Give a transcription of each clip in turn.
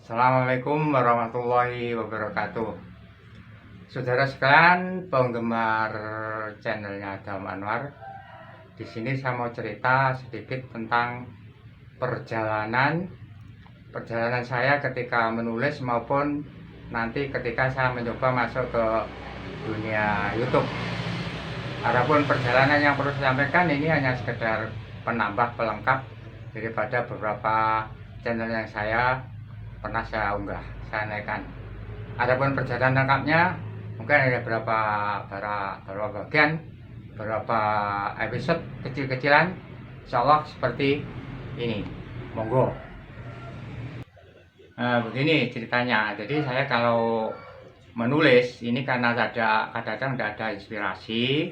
Assalamualaikum warahmatullahi wabarakatuh. Saudara sekalian, penggemar channelnya Adam Anwar. Di sini saya mau cerita sedikit tentang perjalanan saya ketika menulis maupun nanti ketika saya mencoba masuk ke dunia YouTube. Adapun perjalanan yang perlu saya sampaikan ini hanya sekedar penambah pelengkap daripada beberapa channel yang saya pernah saya unggah, saya naikkan. Adapun perjalanan lengkapnya mungkin ada beberapa bagian, beberapa episode kecil-kecilan, insya Allah seperti ini. Monggo. Nah, begini ceritanya. Jadi saya kalau menulis ini karena kadang-kadang tidak ada inspirasi,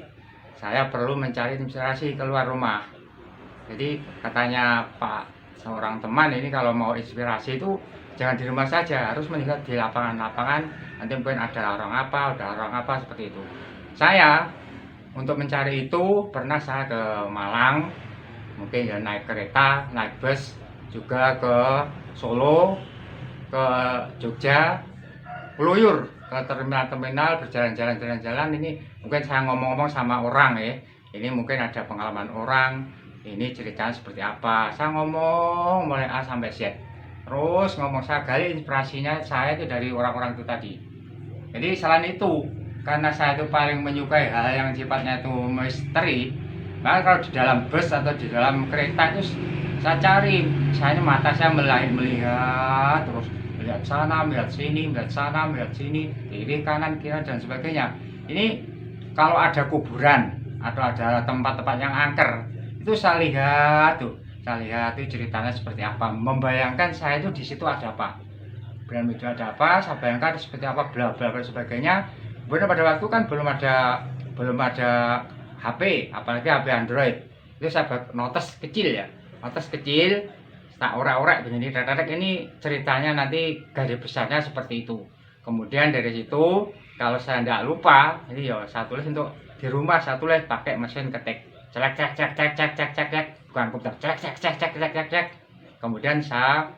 saya perlu mencari inspirasi keluar rumah. Jadi katanya Pak seorang teman ini kalau mau inspirasi itu jangan di rumah saja, harus melihat di lapangan-lapangan, nanti mungkin ada orang apa seperti itu. Saya untuk mencari itu pernah saya ke Malang, mungkin ya naik kereta, naik bus, juga ke Solo, ke Jogja, peluyur ke terminal-terminal, berjalan-jalan ini mungkin saya ngomong-ngomong sama orang ya. Ini mungkin ada pengalaman orang, ini ceritanya seperti apa. Saya ngomong mulai A sampai Z. Terus ngomong saya gali inspirasinya saya itu dari orang-orang itu tadi. Jadi selain itu, karena saya itu paling menyukai hal yang sifatnya itu misteri, maka kalau di dalam bus atau di dalam kereta itu saya cari, saya ini mata saya melihat terus, melihat sana, melihat sini, melihat sana, melihat sini, kiri, kanan, kiri dan sebagainya. Ini kalau ada kuburan atau ada tempat-tempat yang angker, itu saya lihat tuh. Saya lihat itu ceritanya seperti apa, membayangkan saya itu di situ ada apa, dan itu ada apa, saya bayangkan seperti apa, bla bla dan sebagainya. Kemudian pada waktu kan belum ada HP, apalagi HP Android. Itu saya notes kecil ya, notes kecil, tak orek-orek begini, tetek ini ceritanya nanti garis besarnya seperti itu. Kemudian dari situ kalau saya tidak lupa, ini ya saya tulis untuk di rumah, saya tulis pakai mesin ketik. Cek, bukan komputer, cek. Kemudian saya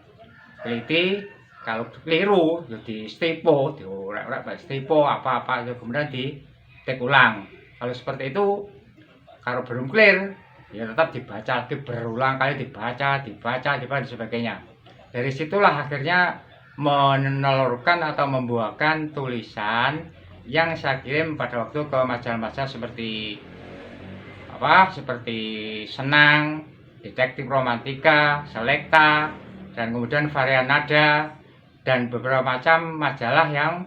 teliti, kalau keliru ya di stipo, diorek-orek stipo apa-apa itu kemudian diketik ulang. Kalau seperti itu, kalau belum clear ya tetap dibaca lagi, berulang kali dibaca dan sebagainya. Dari situlah akhirnya menelurkan atau membuahkan tulisan yang saya kirim pada waktu ke majalah-majalah seperti Senang, Detektif Romantika, Selekta, dan kemudian Varian Nada, dan beberapa macam majalah yang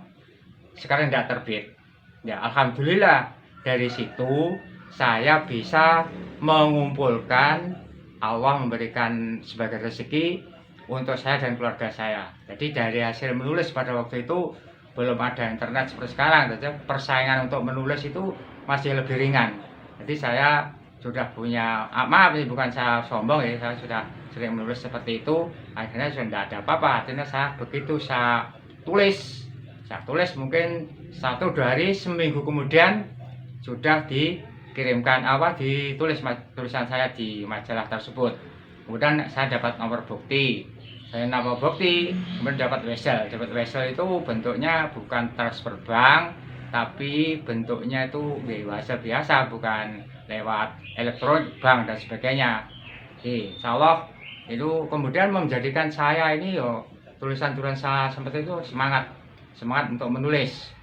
sekarang tidak terbit. Ya, alhamdulillah dari situ saya bisa mengumpulkan, Allah memberikan sebagai rezeki untuk saya dan keluarga saya. Jadi dari hasil menulis pada waktu itu belum ada internet seperti sekarang, jadi persaingan untuk menulis itu masih lebih ringan. Jadi saya sudah punya, maaf ini bukan saya sombong ya, saya sudah sering menulis seperti itu. Akhirnya sudah tidak ada apa-apa. Artinya begitu saya tulis mungkin 1-2 hari, seminggu kemudian sudah dikirimkan ditulis tulisan saya di majalah tersebut. Kemudian saya dapat nomor bukti. Kemudian dapat wesel itu bentuknya bukan transfer bank, tapi bentuknya itu biasa, bukan lewat elektronik bank dan sebagainya. Insya Allah itu kemudian menjadikan saya ini tulisan-tulisan saya seperti itu semangat untuk menulis.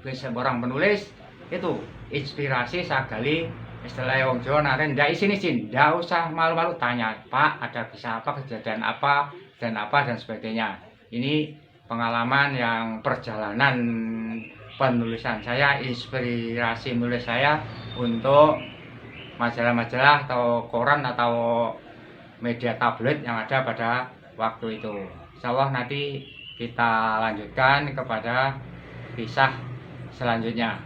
Seorang penulis itu inspirasi saya gali, istilah wong Jawa naren ndak isin, ndak usah malu-malu tanya, Pak ada bisa apa, kejadian apa dan sebagainya. Ini pengalaman yang perjalanan penulisan saya, inspirasi menulis saya untuk majalah-majalah atau koran atau media tablet yang ada pada waktu itu. Insya Allah nanti kita lanjutkan kepada kisah selanjutnya.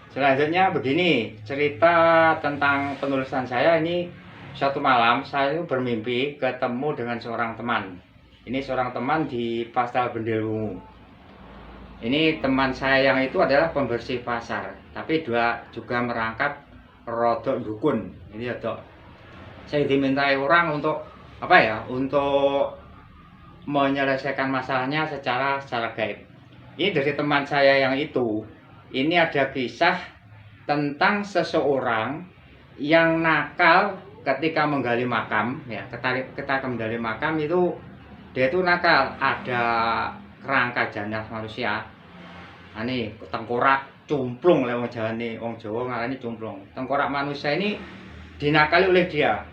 Selanjutnya begini, cerita tentang penulisan saya ini. Suatu malam saya itu bermimpi ketemu dengan seorang teman. Ini seorang teman di Pasar Bendelungu. Ini teman saya yang itu adalah pembersih pasar, tapi juga merangkap rodok dukun. Ini rodok. Saya dimintai orang untuk untuk menyelesaikan masalahnya secara gaib. Ini dari teman saya yang itu. Ini ada kisah tentang seseorang yang nakal ketika menggali makam, ya. Ketika menggali makam itu dia itu nakal, ada kerangka jenazah manusia. Nah, ini tengkorak cumplung lah wong Jawa nih, wong Jawa ngarani cumplung. Tengkorak manusia ini dinakali oleh dia.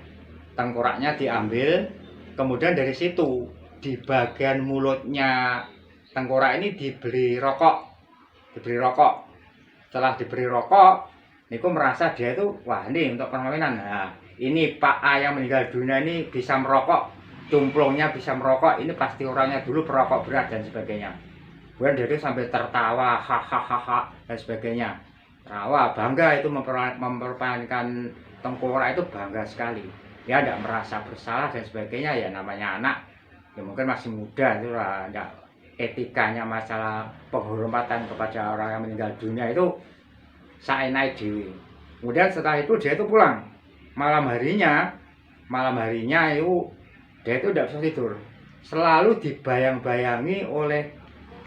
Tengkoraknya diambil, kemudian dari situ di bagian mulutnya tengkorak ini diberi rokok. Setelah diberi rokok, niku merasa dia itu wah ini untuk permainan. Nah, ini Pak A yang meninggal dunia ini bisa merokok, cumplungnya bisa merokok, ini pasti orangnya dulu perokok berat dan sebagainya. Kemudian dia itu sampai tertawa, hahaha dan sebagainya. Tertawa, bangga itu mempertahankan tengkorak itu bangga sekali. Dia tidak merasa bersalah dan sebagainya, ya namanya anak, ya mungkin masih muda itu lah, tidak etikanya masalah penghormatan kepada orang yang meninggal dunia itu saenai dewi. Kemudian setelah itu dia itu pulang. Malam harinya itu dia itu tidak bisa tidur. Selalu dibayang-bayangi oleh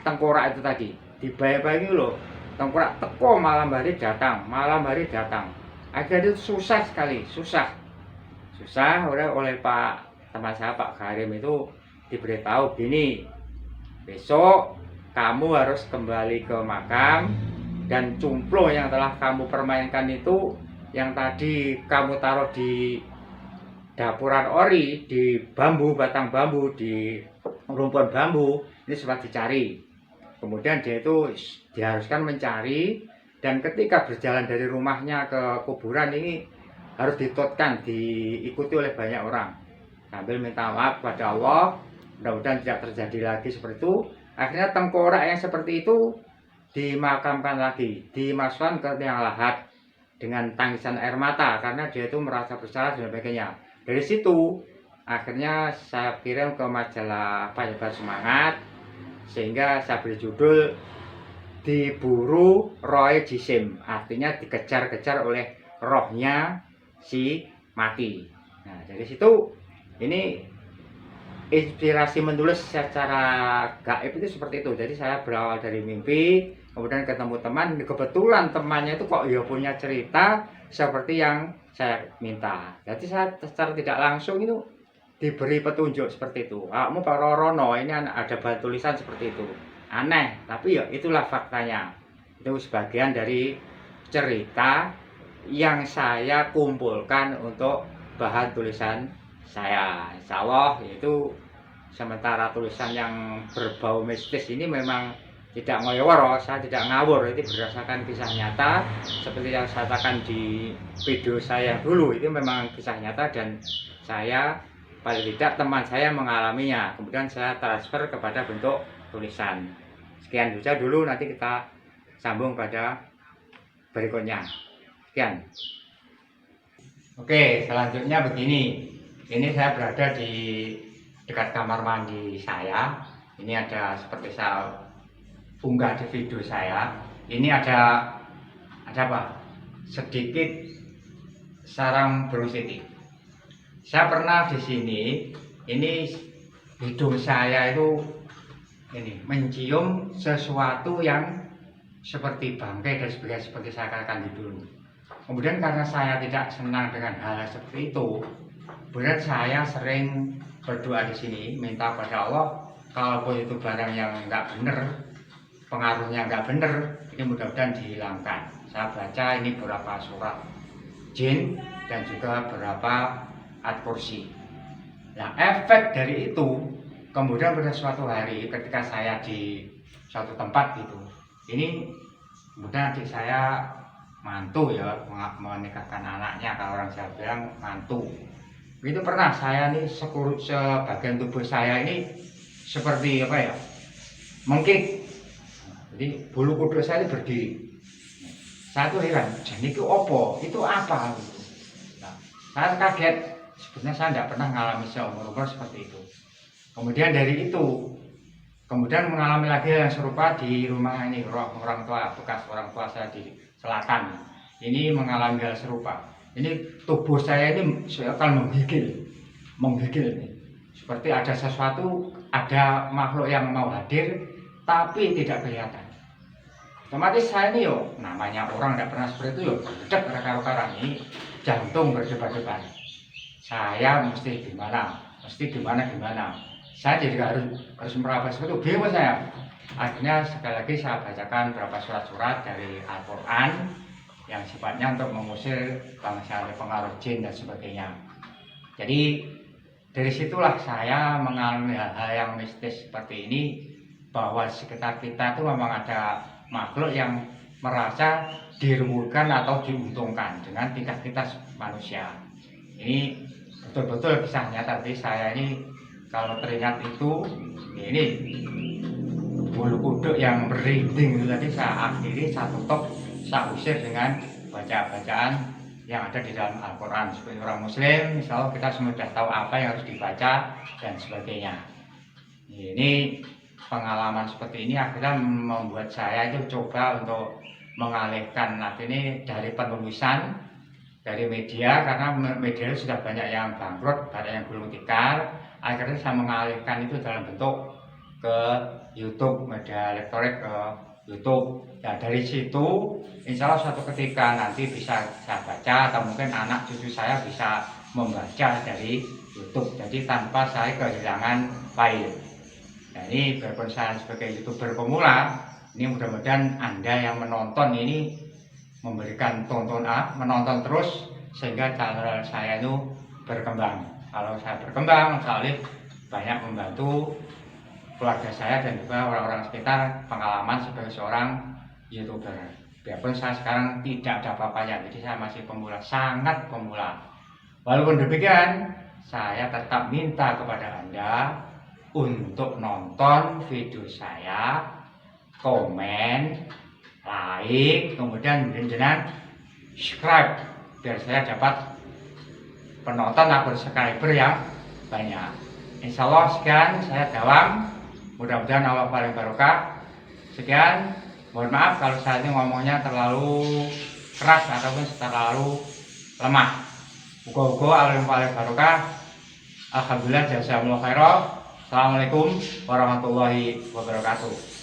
tengkorak itu tadi. Dibayang-bayangi loh. Tengkorak teko malam hari datang. Akhirnya itu susah sekali, susah oleh Pak teman saya Pak Karim itu diberitahu gini, besok kamu harus kembali ke makam dan cumplung yang telah kamu permainkan itu yang tadi kamu taruh di dapuran ori, di bambu, batang bambu, di rumpun bambu, ini sempat dicari. Kemudian dia itu diharuskan mencari, dan ketika berjalan dari rumahnya ke kuburan ini harus diikuti oleh banyak orang sambil minta maaf kepada Allah, mudah-mudahan tidak terjadi lagi seperti itu. Akhirnya tengkorak yang seperti itu dimakamkan lagi, dimasukkan ke liang lahat dengan tangisan air mata karena dia itu merasa bersalah dan sebagainya. Dari situ akhirnya saya kirim ke majalah Penyebar Semangat, sehingga saya beri judul Diburu Roy Jisim, artinya dikejar-kejar oleh rohnya si mati. Nah, dari situ ini inspirasi menulis secara gaib itu seperti itu. Jadi saya berawal dari mimpi, kemudian ketemu teman, kebetulan temannya itu kok ya punya cerita seperti yang saya minta. Jadi saya secara tidak langsung itu diberi petunjuk seperti itu. Kamu Pak Rorono, ini ada bahan tulisan seperti itu. Aneh, tapi ya itulah faktanya. Itu sebagian dari cerita yang saya kumpulkan untuk bahan tulisan saya. Insya Allah itu sementara tulisan yang berbau mistis ini memang tidak ngoyoworo, saya tidak ngawur, itu berdasarkan kisah nyata seperti yang saya katakan di video saya dulu. Itu memang kisah nyata dan saya paling tidak teman saya mengalaminya, kemudian saya transfer kepada bentuk tulisan. Sekian saja dulu, nanti kita sambung pada berikutnya. Sekian. Oke, selanjutnya begini. Ini saya berada di dekat kamar mandi saya. Ini ada seperti saya unggah di video saya. Ini ada apa? Sedikit sarang burung siti. Saya pernah di sini. Ini hidung saya itu ini mencium sesuatu yang seperti bangkai dan sebagainya, seperti saya katakan di dulu. Kemudian karena saya tidak senang dengan hal seperti itu, berat saya sering berdoa di sini, minta pada Allah, kalaupun itu barang yang nggak benar, pengaruhnya nggak benar, ini mudah-mudahan dihilangkan. Saya baca ini beberapa surat jin dan juga beberapa ayat kursi. Nah, efek dari itu, kemudian pada suatu hari ketika saya di suatu tempat gitu, ini kemudian adik saya mantu ya, menikahkan anaknya, kalau orang Jawa bilang mantu. Itu pernah saya nih sebagian tubuh saya ini seperti apa ya, mengkik. Jadi bulu kuduk saya itu berdiri. Saya tuh heran, jadi itu opo, itu apa? Nah, saya kaget. Sebenarnya saya tidak pernah mengalami seumur-umur seperti itu. Kemudian dari itu, kemudian mengalami lagi yang serupa di rumah ini, orang tua, bekas orang tua saya di selatan. Ini mengalami hal serupa. Ini tubuh saya ini akan menggigil ini. seperti ada sesuatu, ada makhluk yang mau hadir tapi tidak kelihatan. Otomatis saya ini namanya orang tidak pernah seperti itu berdetak karo-karan ini, jantung berdebar-debar. Saya mesti gimana? Saya jadi harus meraba seperti itu, bingung saya. Akhirnya sekali lagi saya bacakan beberapa surat-surat dari Al-Quran yang sifatnya untuk mengusir bangsa pengaruh jin dan sebagainya. Jadi dari situlah saya mengalami hal-hal yang mistis seperti ini, bahwa sekitar kita itu memang ada makhluk yang merasa dirugikan atau diuntungkan dengan tingkah kita manusia. Ini betul-betul kisah nyata. Tadi saya ini kalau teringat itu, ini bulu kuduk yang merinding itu tadi saya akhiri, saya tutup, saya usir dengan bacaan yang ada di dalam Al-Quran. Sebagai orang Muslim, insya Allah kita semua sudah tahu apa yang harus dibaca dan sebagainya. Ini pengalaman seperti ini akhirnya membuat saya itu coba untuk mengalihkan ini dari penulisan, dari media, karena media sudah banyak yang bangkrut, banyak yang gulung tikar. Akhirnya saya mengalihkan itu dalam bentuk ke YouTube, media elektronik ke YouTube. Ya dari situ insya Allah suatu ketika nanti bisa saya baca, atau mungkin anak cucu saya bisa membaca dari YouTube, jadi tanpa saya kehilangan file. Nah, ini biarpun saya sebagai YouTuber pemula, ini mudah-mudahan Anda yang menonton ini memberikan menonton terus sehingga channel saya itu berkembang. Kalau saya berkembang, soalnya banyak membantu keluarga saya dan juga orang-orang sekitar, pengalaman sebagai seorang YouTuber. Biarpun saya sekarang tidak ada apa-apanya, jadi saya masih pemula, sangat pemula. Walaupun demikian, saya tetap minta kepada Anda untuk nonton video saya, komen, like, kemudian jangan subscribe biar saya dapat penonton atau subscriber yang banyak. Insya Allah sekian saya Dawam. Mudah-mudahan Allah paling barokah. Sekian, mohon maaf kalau saya ini ngomongnya terlalu keras ataupun terlalu lemah. Muga-muga Allah paling barokah. Alhamdulillah, jazakumullah khairan. Assalamualaikum warahmatullahi wabarakatuh.